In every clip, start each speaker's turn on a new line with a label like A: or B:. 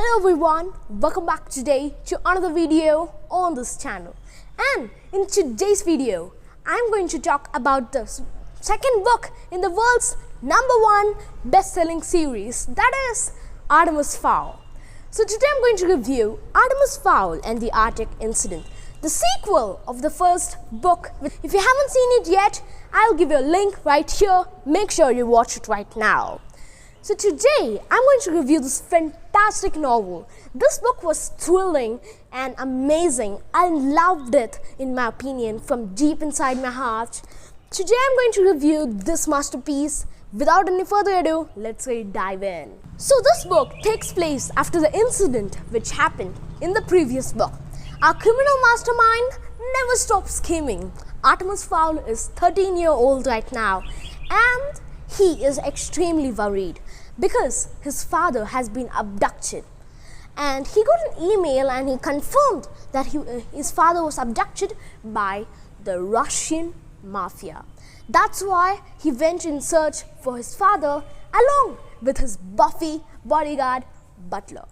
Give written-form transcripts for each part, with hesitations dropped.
A: Hello everyone, welcome back today to another video on this channel. And in today's video, I'm going to talk about the second book in the world's #1 best-selling series, that is Artemis Fowl. So today I'm going to review Artemis Fowl and the Arctic Incident, the sequel of the first book. If you haven't seen it yet, I'll give you a link right here. Make sure you watch it right now. So today, I'm going to review this fantastic novel. This book was thrilling and amazing. I loved it, in my opinion, from deep inside my heart. Today, I'm going to review this masterpiece. Without any further ado, let's dive in. So this book takes place after the incident which happened in the previous book. Our criminal mastermind never stops scheming. Artemis Fowl is 13-year-old right now, and he is extremely worried because his father has been abducted. And he got an email and he confirmed that his father was abducted by the Russian mafia. That's why he went in search for his father along with his buffy bodyguard Butler.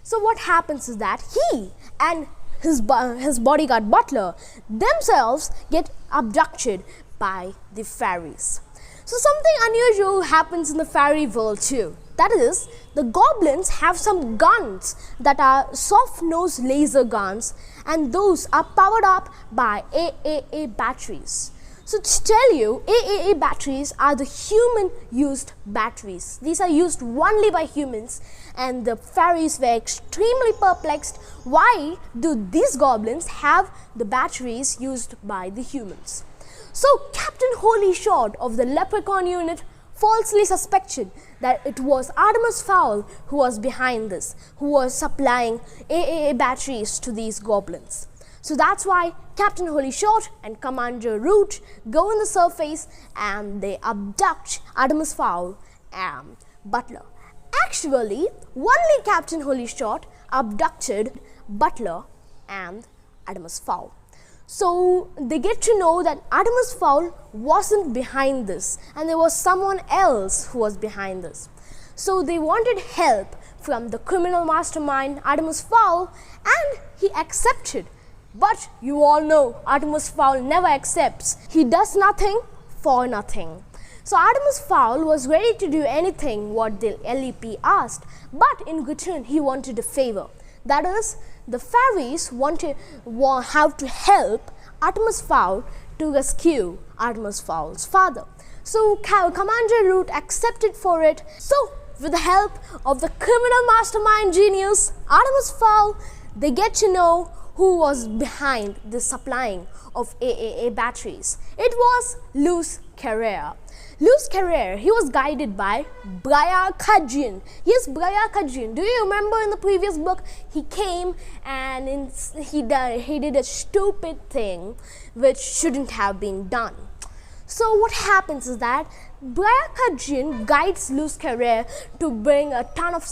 A: So what happens is that he and his bodyguard Butler themselves get abducted by the fairies. So something unusual happens in the fairy world too. That is, the goblins have some guns that are soft-nosed laser guns, and those are powered up by AAA batteries. So to tell you, AAA batteries are the human-used batteries. These are used only by humans, and the fairies were extremely perplexed. Why do these goblins have the batteries used by the humans? So Captain Holy Shot of the Leprechaun unit falsely suspected that it was Artemis Fowl who was behind this, who was supplying AAA batteries to these goblins. So that's why Captain Holy Shot and Commander Root go on the surface and they abduct Artemis Fowl and Butler. Actually, only Captain Holy Shot abducted Butler and Artemis Fowl. So they get to know that Artemis Fowl wasn't behind this, and there was someone else who was behind this. So they wanted help from the criminal mastermind Artemis Fowl, and he accepted. But you all know Artemis Fowl never accepts. He does nothing for nothing. So Artemis Fowl was ready to do anything what the LEP asked, but in return he wanted a favor. That is, the fairies have to help Artemis Fowl to rescue Artemis Fowl's father. So Commander Root accepted for it. So with the help of the criminal mastermind genius Artemis Fowl, they get to know who was behind the supplying of AAA batteries. It was Luz Carrere. Luz Carrere, he was guided by Briar Cadgeon. Yes, Briar Cadgeon. Do you remember in the previous book, he came and he did a stupid thing which shouldn't have been done. So what happens is that Briar Cadgeon guides Luz Carrere to bring a ton of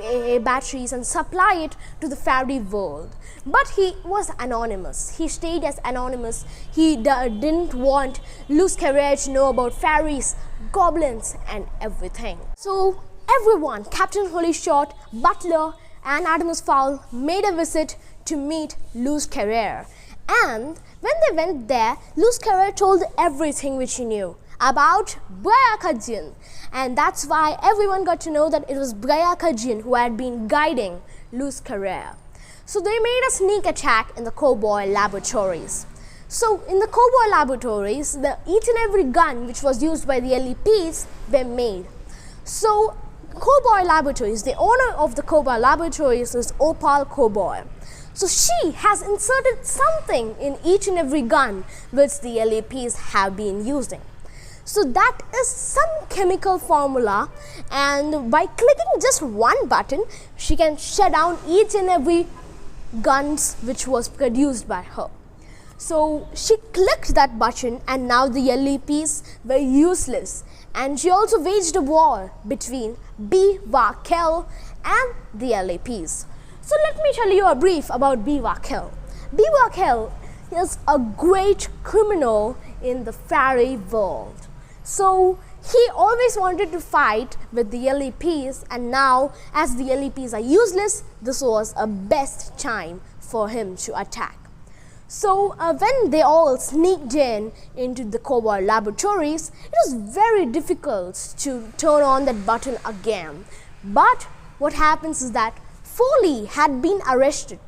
A: AA batteries and supply it to the fairy world. But he was anonymous. He stayed as anonymous. He didn't want Luz Carrere to know about fairies, goblins and everything. So everyone, Captain Holy Shot, Butler and Artemis Fowl made a visit to meet Luz Carrere. And when they went there, Luz Carrere told everything which he knew about Briar Cadgeon, and that's why everyone got to know that it was Briar Cadgeon who had been guiding Luz Carrere. So they made a sneak attack in the Cowboy laboratories. So in the Cowboy laboratories, each and every gun which was used by the LEPs were made. So Cowboy laboratories, the owner of the Cowboy laboratories is Opal Cowboy. So she has inserted something in each and every gun which the LEPs have been using. So that is some chemical formula, and by clicking just one button, she can shut down each and every guns which was produced by her. So she clicked that button and now the LEPs were useless, and she also waged a war between B. Varkel and the LEPs. So let me tell you a brief about B. Varkel. B. Varkel is a great criminal in the fairy world. So he always wanted to fight with the LEPs, and now as the LEPs are useless, this was a best time for him to attack. So when they all sneaked into the cowboy laboratories, it was very difficult to turn on that button again. But what happens is that Foley had been arrested.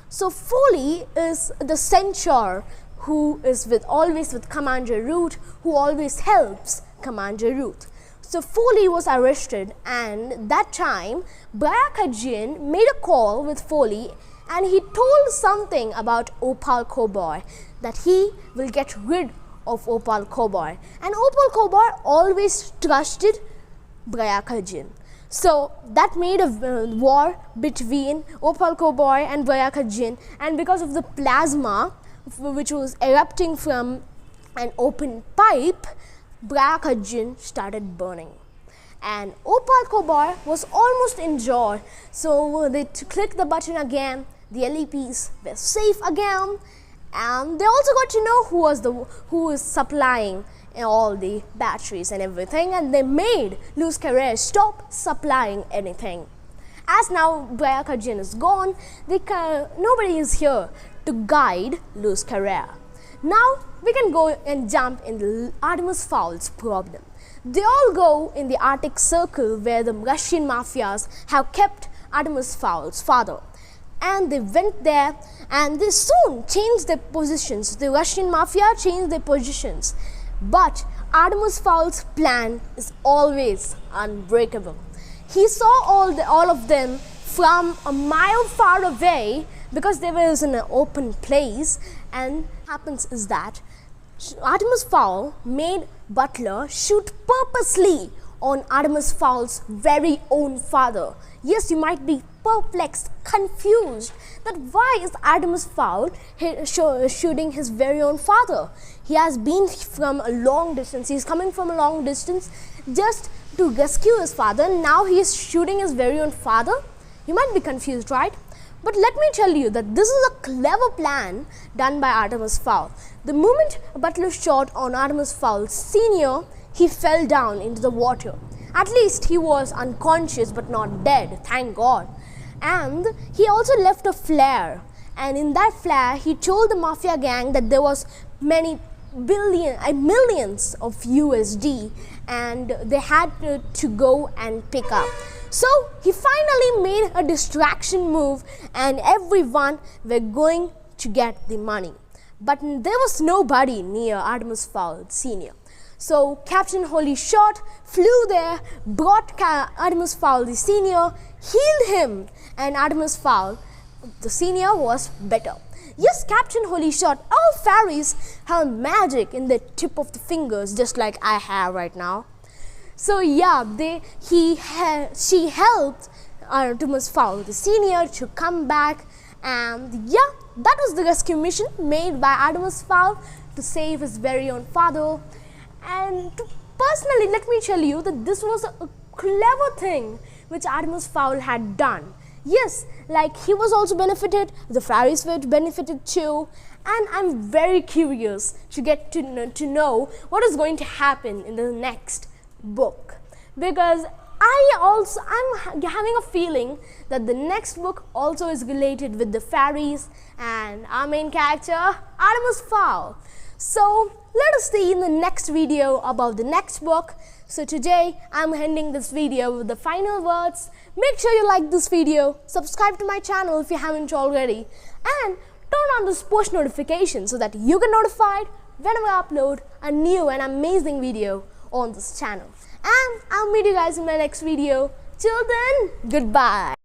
A: So Foley is the centaur who is always with Commander Root, who always helps Commander Root. So Foley was arrested, and that time Briarkajin made a call with Foley, and he told something about Opal Cowboy, that he will get rid of Opal Cowboy. And Opal Cowboy always trusted Briarkajin. So that made a war between Opal Cowboy and Briarkajin, and because of the plasma which was erupting from an open pipe, Briarkajin started burning. And Opal Cowboy was almost injured, so they clicked the button again. The LEPs were safe again, and they also got to know who is supplying all the batteries and everything, and they made Luz Carrere stop supplying anything. As now Briarkajin is gone, nobody is here to guide Luz Carrere. Now we can go and jump in the Artemis Fowl's problem. They all go in the Arctic Circle where the Russian mafias have kept Artemis Fowl's father. And they went there, and they soon changed their positions. The Russian mafia changed their positions. But Artemis Fowl's plan is always unbreakable. He saw all of them from a mile far away because they were in an open place. And what happens is that Artemis Fowl made Butler shoot purposely on Artemis Fowl's very own father. Yes, you might be perplexed, confused, that why is Artemis Fowl shooting his very own father? He has been from a long distance, he's coming from a long distance just to rescue his father. Now he is shooting his very own father? You might be confused, right? But let me tell you that this is a clever plan done by Artemis Fowl. The moment Butler shot on Artemis Fowl Sr., he fell down into the water. At least he was unconscious but not dead, thank God. And he also left a flare. And in that flare, he told the mafia gang that there was millions of USD, and they had to go and pick up. So he finally made a distraction move, and everyone were going to get the money. But there was nobody near Artemis Fowl Sr. So Captain Holy Shot flew there, brought Artemis Fowl the Senior, healed him, and Artemis Fowl the Senior was better. Yes, Captain Holy Shot, all fairies have magic in the tip of the fingers, just like I have right now. So yeah, she helped Artemis Fowl the Senior to come back, and yeah, that was the rescue mission made by Artemis Fowl to save his very own father. And personally, let me tell you that this was a clever thing which Artemis Fowl had done. Yes, like he was also benefited, the fairies were benefited too, and I'm very curious to get to know what is going to happen in the next book, because I'm having a feeling that the next book also is related with the fairies and our main character Artemis Fowl. So let us see in the next video about the next book. So today I'm ending this video with the final words. Make sure you like this video, subscribe to my channel if you haven't already, and turn on this push notification so that you get notified whenever I upload a new and amazing video on this channel. And I'll meet you guys in my next video. Till then, goodbye.